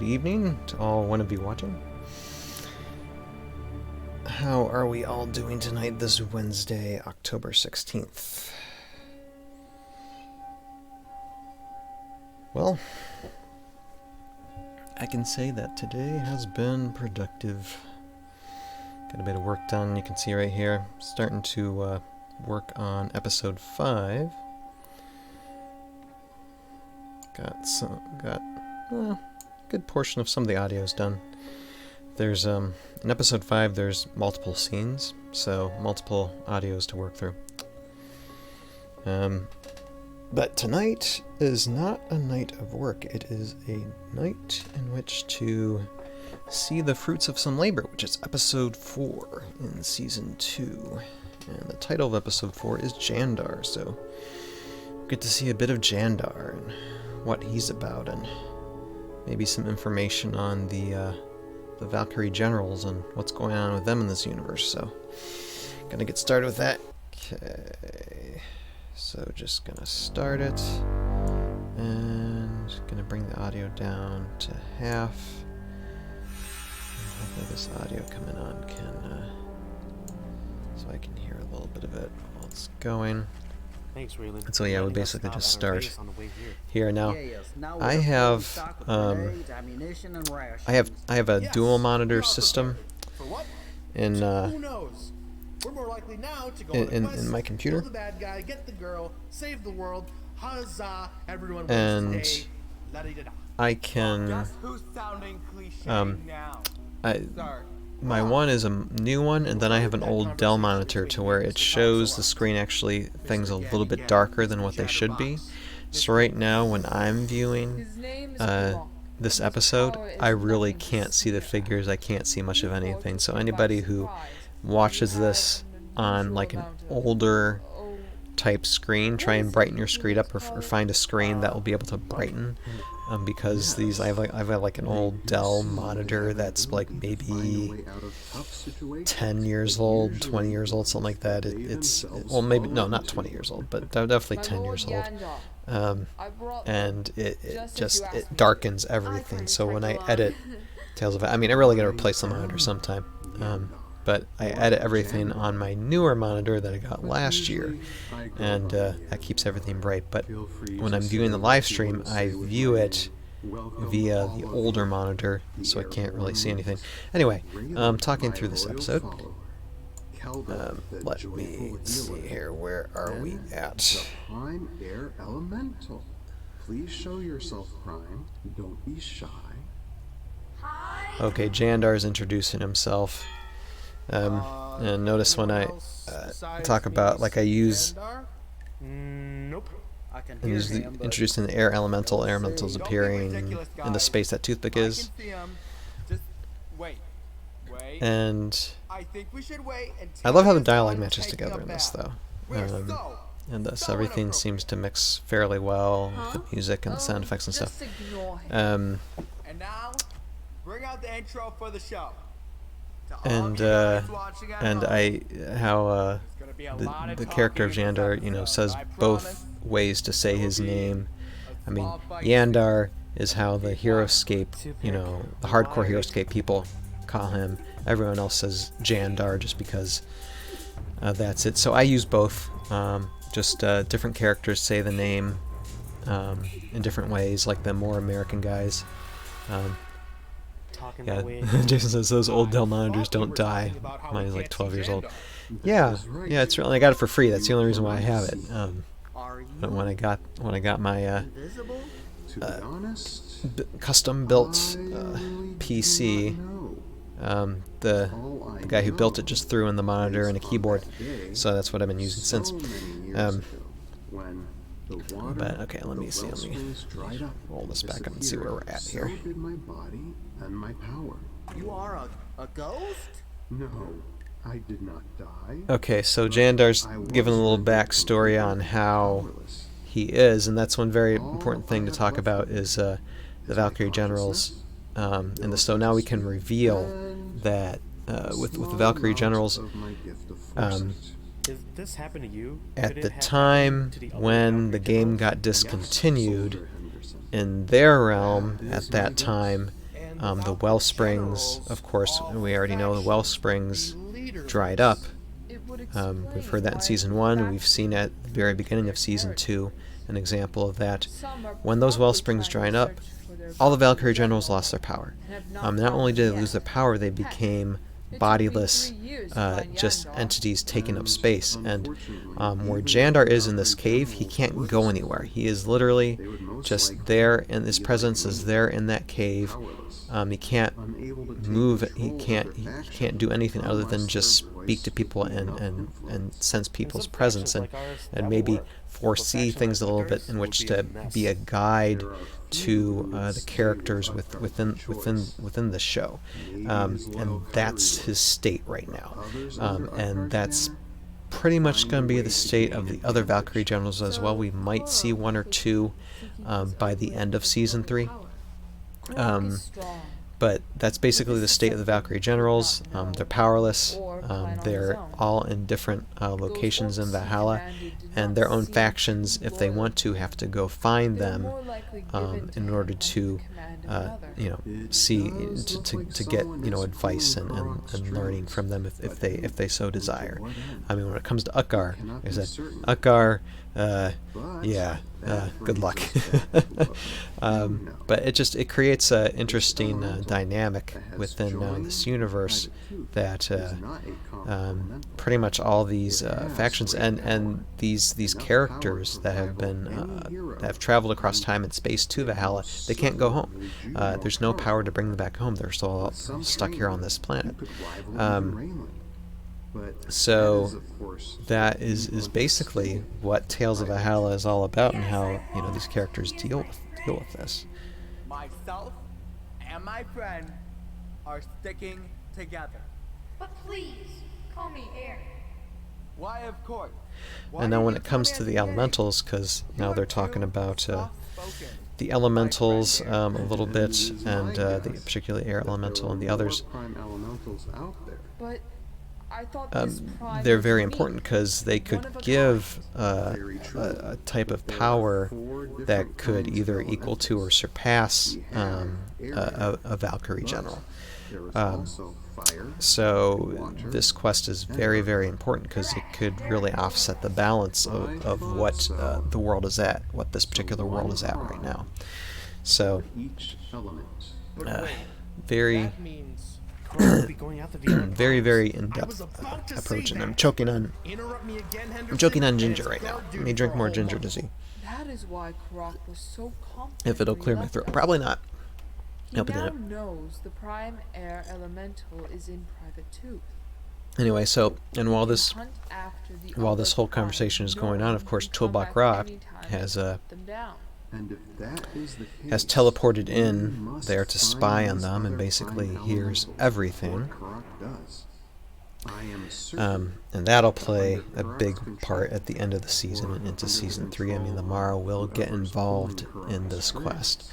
Good evening to all wanna-be watching. How are we all doing tonight, this Wednesday, October 16th? Well, I can say that today has been productive. Got a bit of work done, you can see right here. Starting to work on episode 5. Got a good portion of some of the audio's done. There's in episode 5 there's multiple scenes, so multiple audios to work through. But tonight is not a night of work. It is a night in which to see the fruits of some labor, which is episode 4 in season 2. And the title of episode 4 is Jandar, so we get to see a bit of Jandar and what he's about, and maybe some information on the Valkyrie Generals and what's going on with them in this universe. So, gonna get started with that. Okay, so just gonna start it, and gonna bring the audio down to half. Hopefully this audio coming on can, so I can hear a little bit of it while it's going. Thanks, Raylan. And so yeah, we basically just start here now. I have a dual monitor system in my computer, and I can my one is a new one, and then I have an old Dell monitor to where it shows the screen actually things a little bit darker than what they should be. So right now when I'm viewing this episode, I really can't see the figures, I can't see much of anything. So anybody who watches this on like an older type screen, try and brighten your screen up, or find a screen that will be able to brighten. Because these, I have like an old Dell monitor that's like maybe 10 years old, 20 years old, something like that. It's well, maybe no, not 20 years old, but definitely 10 years old. And it darkens everything. So when I edit Tales of, I mean, I really got to replace the monitor sometime. But I edit everything on my newer monitor that I got last year, and that keeps everything bright. But when I'm viewing the live stream, I view it via the older monitor, so I can't really see anything. Anyway, talking through this episode, let me see here. Where are we at? Prime Air Elemental. Please show yourself, Prime. Don't be shy. Okay, Jandar's introducing himself. And notice when I talk about, like, I use introducing the air elemental. Air elementals appearing in the space that Toothpick is. And I love how the dialogue matches together in this, though. And thus everything seems to mix fairly well with the music and the sound effects and stuff. And now, bring out the intro for the show. And how the character of Jandar, you know, says both ways to say his name. I mean, Jandar is how the Heroscape, you know, the hardcore Heroscape people call him. Everyone else says Jandar just because that's it. So I use both. Just different characters say the name in different ways, like the more American guys. Yeah, Jason says those old Dell monitors don't die. Mine is like 12 years old. Yeah, it's really, I got it for free. That's the only reason why I have it. But when I got my custom built PC, the guy who built it just threw in the monitor and a keyboard, so that's what I've been using since. But okay, let me roll this back up and see where we're at here. And my power. You are a ghost? No, I did not die. Okay, so Jandar's given a little backstory on how he is, and that's one very important thing to talk about is the Valkyrie Generals. And so now we can reveal that with the Valkyrie Generals, Did this happen to you? at the time when the game got discontinued, in their realm at that time, The well springs, of course, we already know the well springs dried up. We've heard that in Season 1, we've seen at the very beginning of Season 2 an example of that. When those well springs dried up, all the Valkyrie Generals lost their power. Not only did they lose their power, they became bodiless, just entities taking up space. And where Jandar is in this cave, he can't go anywhere. He is literally just there, and his presence is there in that cave. He can't move. He can't do anything other than just speak to people and sense people's presence and maybe foresee things a little bit in which to be a guide to the characters within the show, and that's his state right now, and that's pretty much going to be the state of the other Valkyrie Generals as well. We might see one or two by the end of Season 3. But that's basically the state of the Valkyrie Generals. They're powerless. They're all in different locations in Valhalla, and their own factions, if they want to, have to go find them in order to, see to get advice and learning from them if they so desire. I mean, when it comes to Ukkar, I said Ukkar. Good luck. But it creates an interesting dynamic within this universe that pretty much all these factions and these characters that have traveled across time and space to Valhalla, they can't go home. There's no power to bring them back home. They're still stuck here on this planet. So that is basically what Tales of Valhalla is all about, and how these characters deal with this. Myself and my friend are sticking together. But please, call me Air. Why, of course. And now when it comes to the elementals, because now they're talking about the elementals a little bit, and the particularly air elemental and the others. But I thought they're very important because they could give a type of power that could either equal to or surpass a Valkyrie General. So this quest is very, very important because it could really offset the balance of what the world is at, what this particular world is at right now. So very very, very in-depth approach, and I'm choking on ginger right now. Let me drink more ginger to see that is why Karak was so confident if it'll clear my throat. Probably not. He now knows the prime air elemental is in Private Tooth. Anyway, so while this whole conversation is going on, of course, Tulbak Ra has teleported in there to spy on them and basically hears everything. And that'll play a big part at the end of the season and into Season 3. I mean, the Mara will get involved in this quest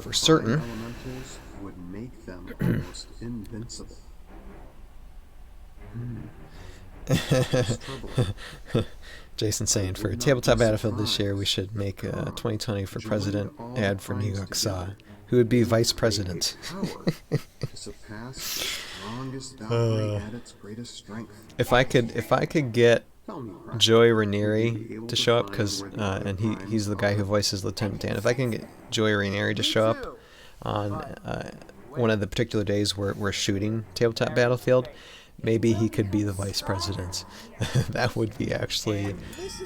for certain. Would make them almost invincible. Jason saying, for Tabletop Battlefield this year, we should make a 2020 for President ad for New York Saw. Who would be Vice President? If I could get Joey Ranieri to show up, because and he's the guy who voices Lieutenant Dan. If I can get Joey Ranieri to show up on one of the particular days we're shooting Tabletop Battlefield, maybe he could be the vice president. That would be actually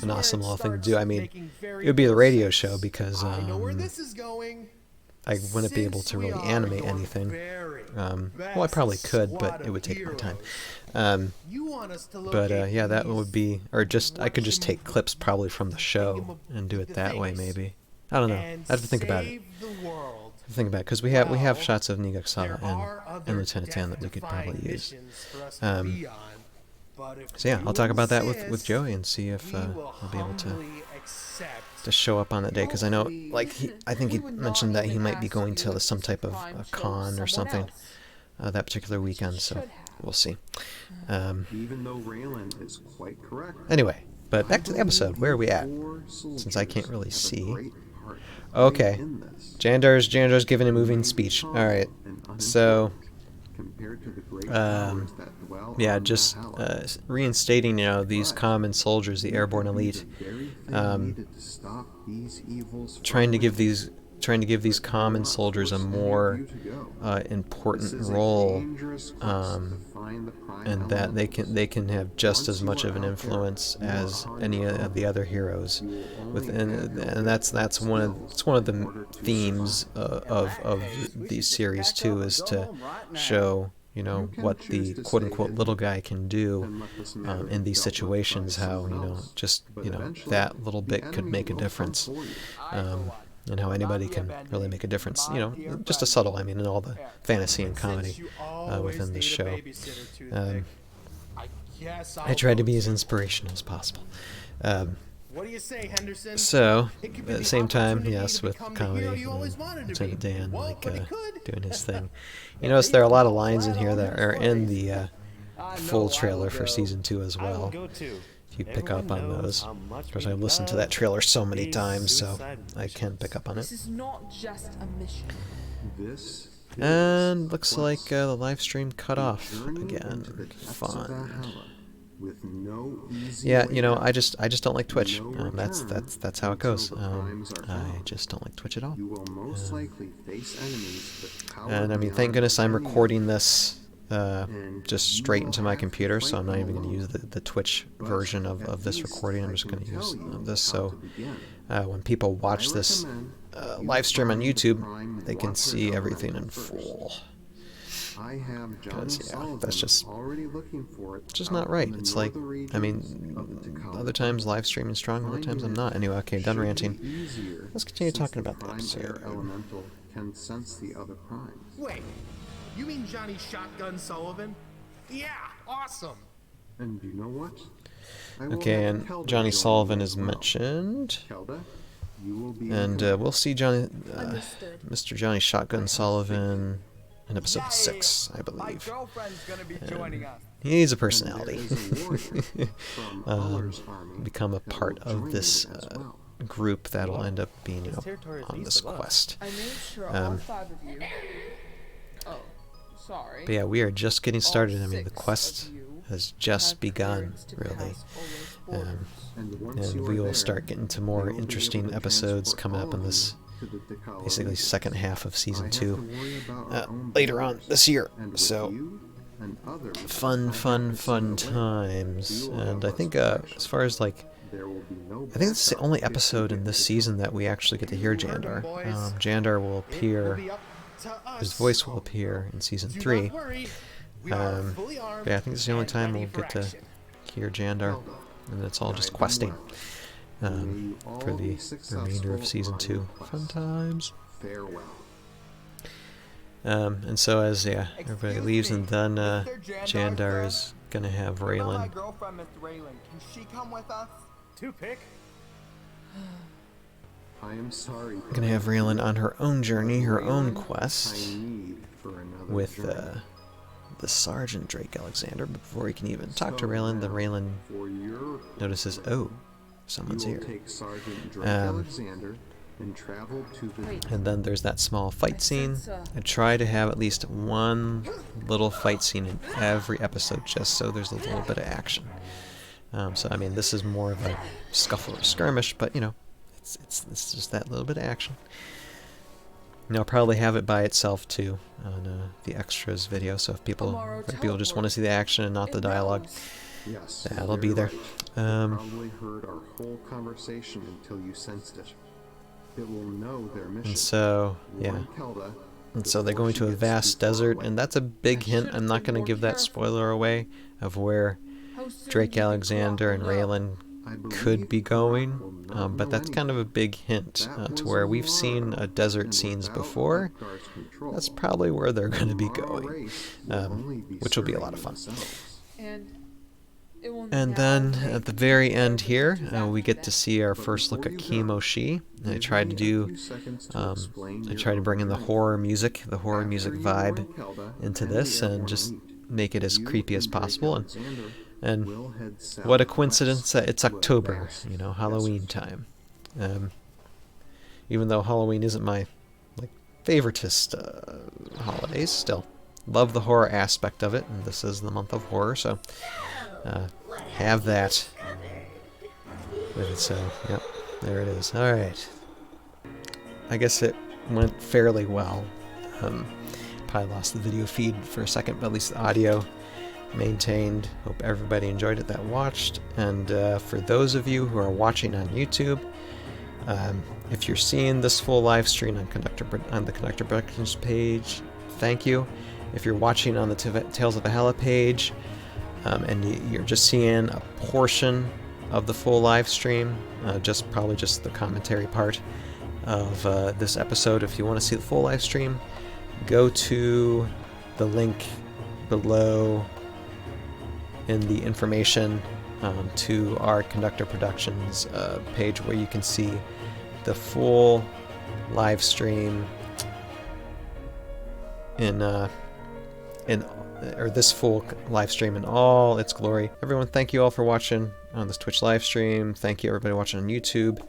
an awesome little thing to do. I mean, it would be the radio show because I wouldn't be able to really animate anything. Well, I probably could, but it would take my time. Yeah, that would be, or I could just take clips probably from the show and do it that way, maybe. I don't know. I have to think about it. Because we have shots of New York Saw and Lieutenant Dan that we could probably use. So yeah, I'll talk about that with Joey and see if he'll be able to show up on that day, because I know, I think he mentioned that he might be going to some type of a con or something that particular weekend, so we'll see. Even though Raylan is quite correct. Anyway, but back to the episode. Where are we at? Since I can't really see. Okay. in this. Jandar's giving a moving speech. Calm Alright. and So, compared to the great powers that dwell yeah, on just Valhalla. reinstating, these common soldiers, the airborne elite, The very thing needed to stop these evils from trying to give reaching. these common soldiers a more important role, and that they can have just as much of an influence as any of the other heroes. And that's one of the themes of these series too, is to show what the quote unquote little guy can do in these situations, how that little bit could make a difference. And how anybody can really make a difference, just a subtle, in all the fantasy and comedy within the show. I try to be as inspirational as possible. What do you say, Henderson? So, It could at be the the same time, opportunity yes, to with become the comedy, hero you always wanted to Lieutenant be. Dan, Won't, but it could. doing his thing. You notice there are a lot of lines in here that are in the full trailer for Season 2 as I will well. go too. If you pick Everyone up on knows those. how much Of course, we I've listened to love that trailer so many these times, so suicide I can pick up on This it. is not just a mission. This And looks like the live stream cut a off journey into the again. depths of Fun. Valhalla, with no easy Yeah, way out. I just don't like Twitch. No That's return how it goes. until the primes are I found. just don't like Twitch at all. You will most likely face enemies that power And thank beyond goodness I'm any recording this And just you straight will into my have to computer, so fight I'm not them even going to alone. use the Twitch But version at of this least recording. I'm I just can going to use tell you this, how so to begin. when people watch I this recommend that you live stream on find the YouTube, prime they can Walker see everything in elemental first. full. I have Johnny Sullivan that's just already looking for it. It's just out not right. in the It's like, northern regions of the Tacala other times live streaming strong, other times I'm not. Anyway, okay, done should be ranting. easier Let's continue since talking the about the prime episode. air elemental can sense the other primes. Wait, you mean Johnny Shotgun Sullivan? Yeah, awesome. And you know what? I will Okay, have and Kelda Johnny join Sullivan you is as well. mentioned. Kelda, you will be in And command. we'll see Understood. Mr. Johnny Shotgun Sullivan in episode Yay! 6, I My believe. girlfriend's gonna be joining us. He needs a And there personality. is a warrior from Uller's army Become a that part will join of this you as well. group that'll end up being, This territory is on east this of us. quest. I made sure all 5 of you. Oh, sorry. But yeah, we are just getting started. All I mean, the 6 quest of you has just have begun, clearance to really. pass Oler's borders. And once And you we are will there, start getting to more we will be able interesting to episodes transport coming up all in of this you to the Tacala basically regions. second half of I season have 2 to worry about our own later on borders. this year. And with So you and others, fun I have to fun see the way. times. You will And have I think us as far as like, There will be no I think it's the backup only if you episode in get this to season that we actually get to hear You heard 'em, Jandar. boys. Jandar will It will appear, be up to us. his voice will appear in season Do 3. not worry. We are Um, fully armed Yeah, I think it's the only and time ready we'll for get to action. hear Jandar, Kelda. and it's all just Guide them questing well. May you for all the be remainder successful of season on 2. your Fun quest. times. Farewell. And so as everybody Excuse leaves, me, and then Mr. Jandar, Jandar sir? is gonna have What about my Raylan. girlfriend, Mr. Raylan? Can she come with us? Two pick. I am sorry. Gonna have Raylan on her own journey, her own Raylan, quest I need for another with journey. the Sergeant Drake Alexander. But before he can even talk to So Raylan, then now, Raylan for your notices, oh, someone's you will here. take Sergeant Drake Um, Alexander and travel to the Wait. And then there's that small fight I scene. sense I try to have at least one little fight scene in every episode, just so there's a little bit of action. So I mean, this is more of a scuffle or skirmish, but it's just that little bit of action. And I'll probably have it by itself too on the extras video. So if people just want to see the action and not the dialogue, Yes, that'll very be there. right. You Um, probably heard our whole conversation until you sensed it. It will know their mission. and so yeah. Warn Kelda And so they're before going she to a gets vast too far desert, away. and that's a big hint. I'm not going to give that spoiler away of where How soon Drake do you think Alexander and Rock will know? Raylan I could be believe going, Rock will not but know that's kind of a anything. big hint That to was where we've seen Mara, desert and scenes without before. Utgar's control, That's probably where they're going to be Mara going, race will only be which will be a serving lot of fun. themselves. And it will And now then take at the very end here, Jandar we get to after see our But first look before at you go, Kimo Shi. And I give tried me to a do, few seconds to explain I your tried to bring in the journey. horror music After vibe you warn Kelda into and this, the and airborne just elite, make it as you creepy as and Drake possible. Alexander And will head what a southwest coincidence that it's to a October, vast Halloween desert. time. even though Halloween isn't my like favoritist holidays, still love the horror aspect of it, and this is the month of horror, so have that with it. So, yep, there it is. All right. I guess it went fairly well. Probably lost the video feed for a second, but at least the audio maintained. Hope everybody enjoyed it that watched. And for those of you who are watching on YouTube, if you're seeing this full live stream on the Conductor Productions page, thank you. If you're watching on the Tales of Valhalla page, and you're just seeing a portion of the full live stream, probably just the commentary part of this episode, if you want to see the full live stream, go to the link below in the information to our Conductor Productions page, where you can see the full live stream or this full live stream in all its glory. Everyone, thank you all for watching on this Twitch live stream. Thank you everybody watching on YouTube.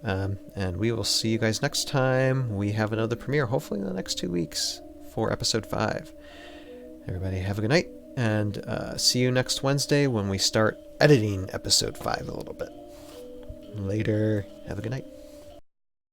And we will see you guys next time. We have another premiere, hopefully in the next 2 weeks, for episode 5. Everybody have a good night, and see you next Wednesday when we start editing episode 5 a little bit. Later. Have a good night.